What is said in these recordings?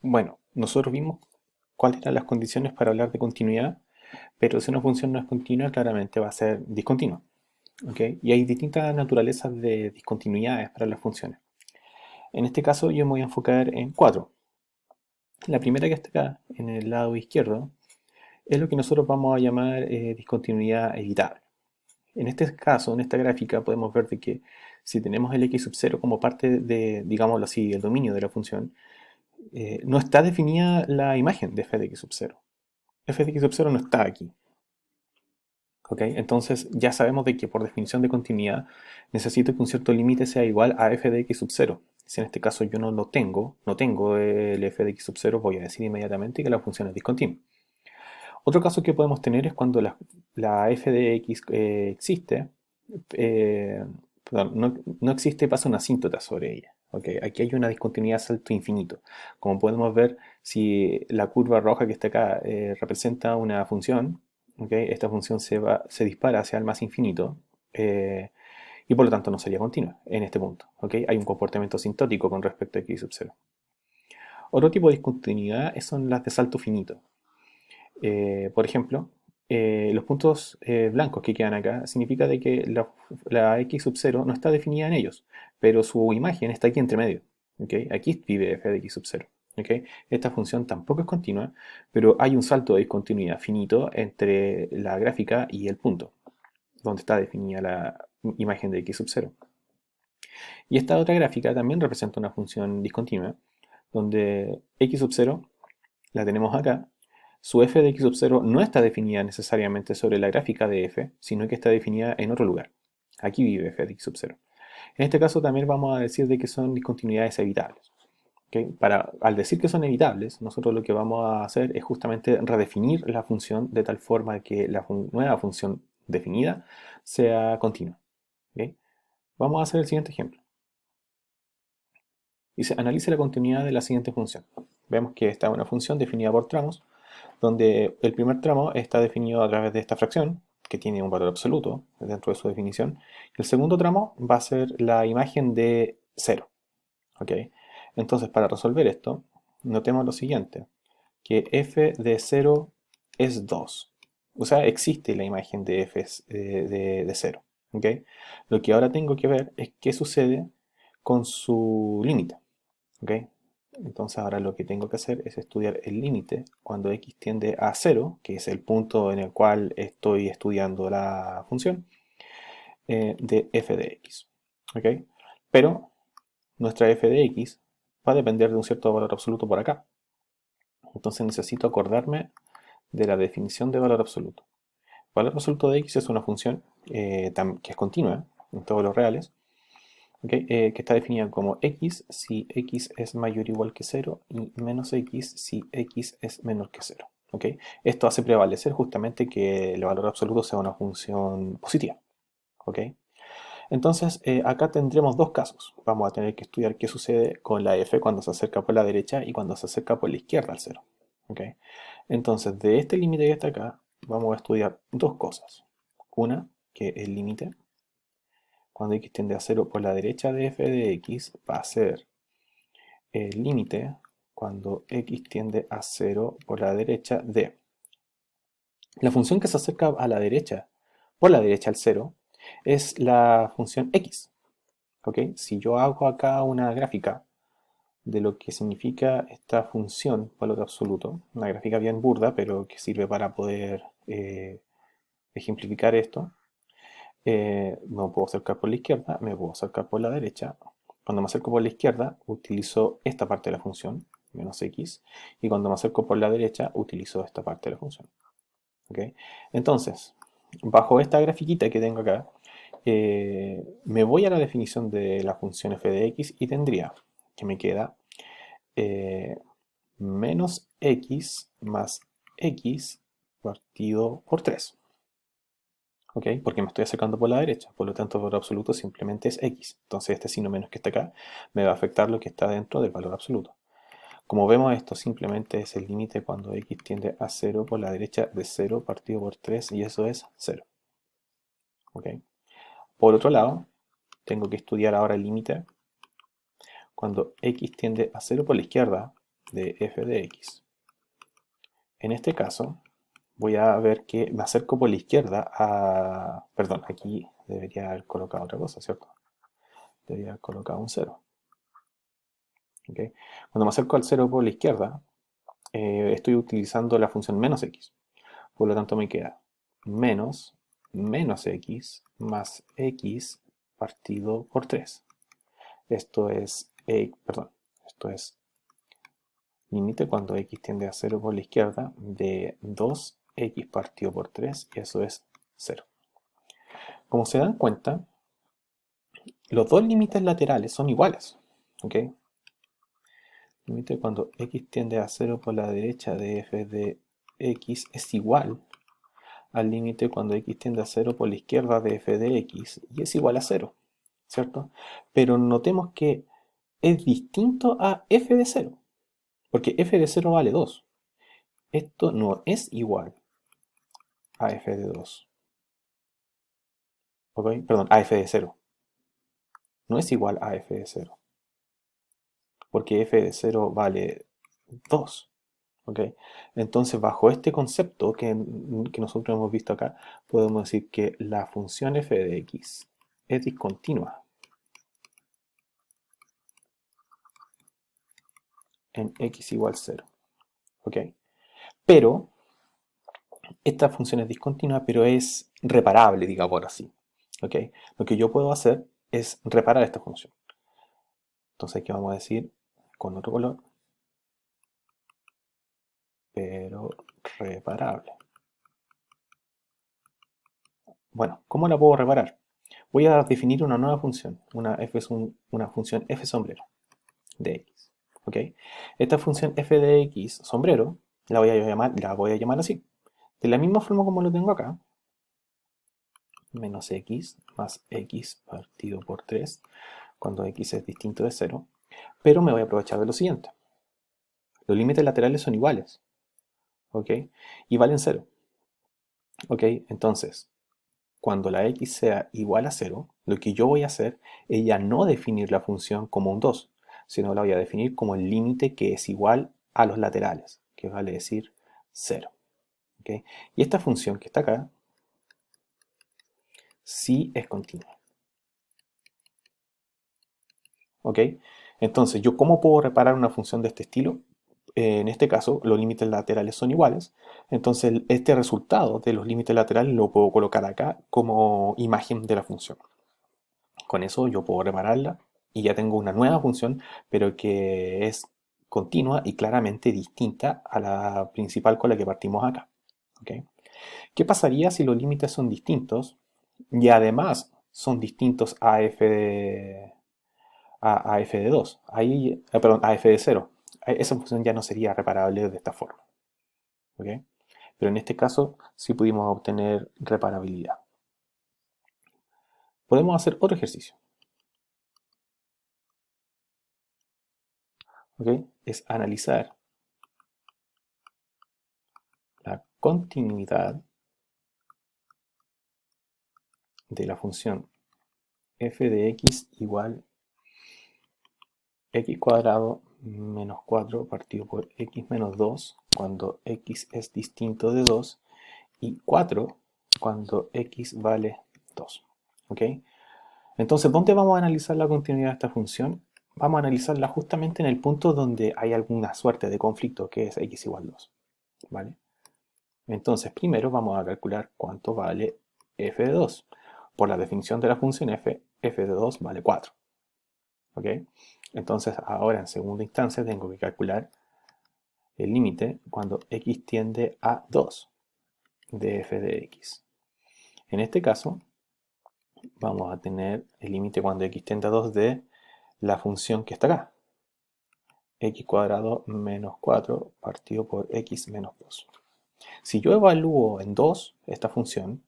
Bueno, nosotros vimos cuáles eran las condiciones para hablar de continuidad, pero si una función no es continua, claramente va a ser discontinua. ¿Ok? Y hay distintas naturalezas de discontinuidades para las funciones. En este caso yo me voy a enfocar en cuatro. La primera que está acá, en el lado izquierdo, es lo que nosotros vamos a llamar discontinuidad evitable. En este caso, en esta gráfica, podemos ver de que si tenemos el x sub 0 como parte de, digámoslo así, el dominio de la función, no está definida la imagen de f de x sub 0. F de x sub 0 no está aquí. ¿Ok? Entonces ya sabemos de que por definición de continuidad necesito que un cierto límite sea igual a f de x sub 0. Si en este caso yo no lo tengo, no tengo el f de x sub 0, voy a decir inmediatamente que la función es discontinua. Otro caso que podemos tener es cuando la f de x existe, eh, perdón, no existe y pasa una asíntota sobre ella. ¿Ok? Aquí hay una discontinuidad salto infinito. Como podemos ver, si la curva roja que está acá representa una función, ¿ok? Esta función se dispara hacia el más infinito eh, y por lo tanto no sería continua en este punto. ¿Ok? Hay un comportamiento asintótico con respecto a x sub 0. Otro tipo de discontinuidad son las de salto finito. Por ejemplo, los puntos blancos que quedan acá significa de que la x sub 0 no está definida en ellos, pero su imagen está aquí entre medio. ¿Okay? Aquí vive f de x sub 0. ¿Okay? Esta función tampoco es continua, pero hay un salto de discontinuidad finito entre la gráfica y el punto, donde está definida la imagen de x sub 0. Y esta otra gráfica también representa una función discontinua, donde x sub 0 la tenemos acá. Su f de x sub 0 no está definida necesariamente sobre la gráfica de f, sino que está definida en otro lugar. Aquí vive f de x sub 0. En este caso también vamos a decir de que son discontinuidades evitables. ¿Okay? Al decir que son evitables, nosotros lo que vamos a hacer es justamente redefinir la función de tal forma que la nueva función definida sea continua. ¿Okay? Vamos a hacer el siguiente ejemplo. Dice, analice la continuidad de la siguiente función. Vemos que esta es una función definida por tramos, donde el primer tramo está definido a través de esta fracción, que tiene un valor absoluto dentro de su definición. El segundo tramo va a ser la imagen de 0. ¿Ok? Entonces, para resolver esto, notemos lo siguiente, que f de 0 es 2. O sea, existe la imagen de f de 0. ¿Ok? Lo que ahora tengo que ver es qué sucede con su límite. ¿Ok? Entonces ahora lo que tengo que hacer es estudiar el límite cuando x tiende a 0, que es el punto en el cual estoy estudiando la función, de f de x. ¿Ok? Pero nuestra f de x va a depender de un cierto valor absoluto por acá. Entonces necesito acordarme de la definición de valor absoluto. Valor absoluto de x es una función que es continua en todos los reales, ¿okay? Que está definida como x si x es mayor o igual que 0 y menos x si x es menor que 0. ¿Okay? Esto hace prevalecer justamente que el valor absoluto sea una función positiva. ¿Okay? Entonces, acá tendremos dos casos. Vamos a tener que estudiar qué sucede con la f cuando se acerca por la derecha y cuando se acerca por la izquierda al 0. ¿Okay? Entonces, de este límite que está acá, vamos a estudiar dos cosas. Una, que el límite cuando x tiende a 0 por la derecha de f de x va a ser el límite cuando x tiende a 0 por la derecha de la función que se acerca a la derecha, por la derecha al 0, es la función x. ¿Okay? Si yo hago acá una gráfica de lo que significa esta función valor absoluto, una gráfica bien burda, pero que sirve para poder ejemplificar esto, me puedo acercar por la izquierda, me puedo acercar por la derecha. Cuando me acerco por la izquierda, utilizo esta parte de la función, menos x, y cuando me acerco por la derecha, utilizo esta parte de la función. ¿Okay? Entonces, bajo esta grafiquita que tengo acá, me voy a la definición de la función f de x y tendría que me queda eh, menos x más x partido por 3. ¿Ok? Porque me estoy acercando por la derecha, por lo tanto el valor absoluto simplemente es x. Entonces este signo menos que está acá me va a afectar lo que está dentro del valor absoluto. Como vemos, esto simplemente es el límite cuando x tiende a 0 por la derecha de 0 partido por 3 y eso es 0. ¿Ok? Por otro lado, tengo que estudiar ahora el límite cuando x tiende a 0 por la izquierda de f de x. En este caso, voy a ver que me acerco por la izquierda a... Perdón, aquí debería haber colocado otra cosa, ¿cierto? Debería haber colocado un 0. ¿Okay? Cuando me acerco al 0 por la izquierda, estoy utilizando la función menos x. Por lo tanto me queda menos x más x partido por 3. Esto es, esto es límite cuando x tiende a 0 por la izquierda de 2x partido por 3, y eso es 0. Como se dan cuenta, los dos límites laterales son iguales. ¿Ok? Límite cuando x tiende a 0 por la derecha de f de x es igual al límite cuando x tiende a 0 por la izquierda de f de x, y es igual a 0, ¿cierto? Pero notemos que es distinto a f de 0, porque f de 0 vale 2. Esto no es igual a f de 2. ¿Ok? Perdón, a f de 0. No es igual a f de 0, porque f de 0 vale 2. ¿Ok? Entonces, bajo este concepto que nosotros hemos visto acá, podemos decir que la función f de x es discontinua en x igual 0. ¿Ok? Pero esta función es discontinua, pero es reparable, digamos así. ¿Ok? Lo que yo puedo hacer es reparar esta función. Entonces aquí vamos a decir con otro color, pero reparable. Bueno, ¿cómo la puedo reparar? Voy a definir una nueva función. Una función f sombrero de x. ¿Ok? Esta función f de x sombrero la voy a llamar así. De la misma forma como lo tengo acá, menos x más x partido por 3, cuando x es distinto de 0. Pero me voy a aprovechar de lo siguiente. Los límites laterales son iguales. ¿Ok? Y valen 0. ¿Ok? Entonces, cuando la x sea igual a 0, lo que yo voy a hacer es ya no definir la función como un 2, sino la voy a definir como el límite que es igual a los laterales, que vale decir 0. ¿Ok? Y esta función que está acá sí es continua. ¿Ok? Entonces, ¿yo cómo puedo reparar una función de este estilo? En este caso, los límites laterales son iguales. Entonces, este resultado de los límites laterales lo puedo colocar acá como imagen de la función. Con eso yo puedo repararla y ya tengo una nueva función, pero que es continua y claramente distinta a la principal con la que partimos acá. ¿Ok? ¿Qué pasaría si los límites son distintos y además son distintos a f de, a f de 2? Ahí, perdón, a f de 0. Esa función ya no sería reparable de esta forma. ¿Ok? Pero en este caso sí pudimos obtener reparabilidad. Podemos hacer otro ejercicio. ¿Ok? Es analizar la continuidad de la función f de x igual x cuadrado menos 4 partido por x menos 2 cuando x es distinto de 2 y 4 cuando x vale 2. ¿Ok? Entonces, ¿dónde vamos a analizar la continuidad de esta función? Vamos a analizarla justamente en el punto donde hay alguna suerte de conflicto, que es x igual 2. ¿Vale? Entonces, primero vamos a calcular cuánto vale f de 2. Por la definición de la función f, f de 2 vale 4. ¿Ok? Entonces, ahora en segunda instancia tengo que calcular el límite cuando x tiende a 2 de f de x. En este caso, vamos a tener el límite cuando x tiende a 2 de la función que está acá. X cuadrado menos 4 partido por x menos 2. Si yo evalúo en 2 esta función,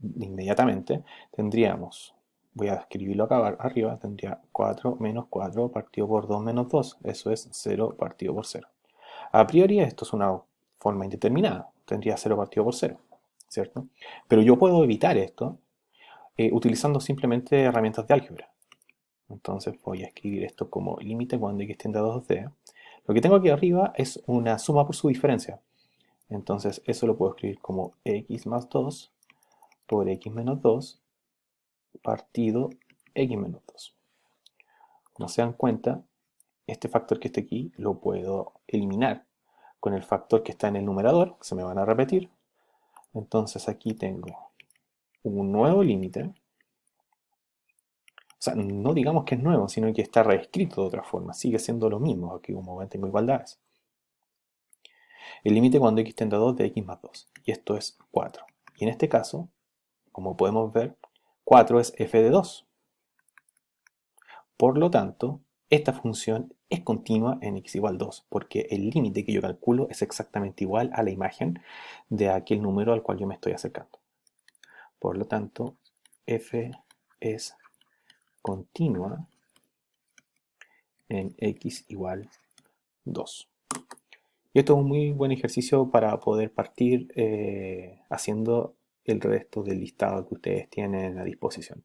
inmediatamente tendríamos, voy a escribirlo acá arriba, tendría 4 menos 4 partido por 2 menos 2. Eso es 0 partido por 0. A priori esto es una forma indeterminada, tendría 0 partido por 0, ¿cierto? Pero yo puedo evitar esto utilizando simplemente herramientas de álgebra. Entonces voy a escribir esto como límite cuando x tiende a 2d. Lo que tengo aquí arriba es una suma por su diferencia. Entonces eso lo puedo escribir como x más 2 por x menos 2 partido x menos 2. Como se dan cuenta, este factor que está aquí lo puedo eliminar con el factor que está en el numerador, que se me van a repetir. Entonces aquí tengo un nuevo límite. O sea, no digamos que es nuevo, sino que está reescrito de otra forma. Sigue siendo lo mismo, aquí como ven tengo igualdades. El límite cuando x tiende a 2 de x más 2. Y esto es 4. Y en este caso, como podemos ver, 4 es f de 2. Por lo tanto, esta función es continua en x igual 2, porque el límite que yo calculo es exactamente igual a la imagen de aquel número al cual yo me estoy acercando. Por lo tanto, f es continua en x igual 2. Y esto es un muy buen ejercicio para poder partir haciendo el resto del listado que ustedes tienen a disposición.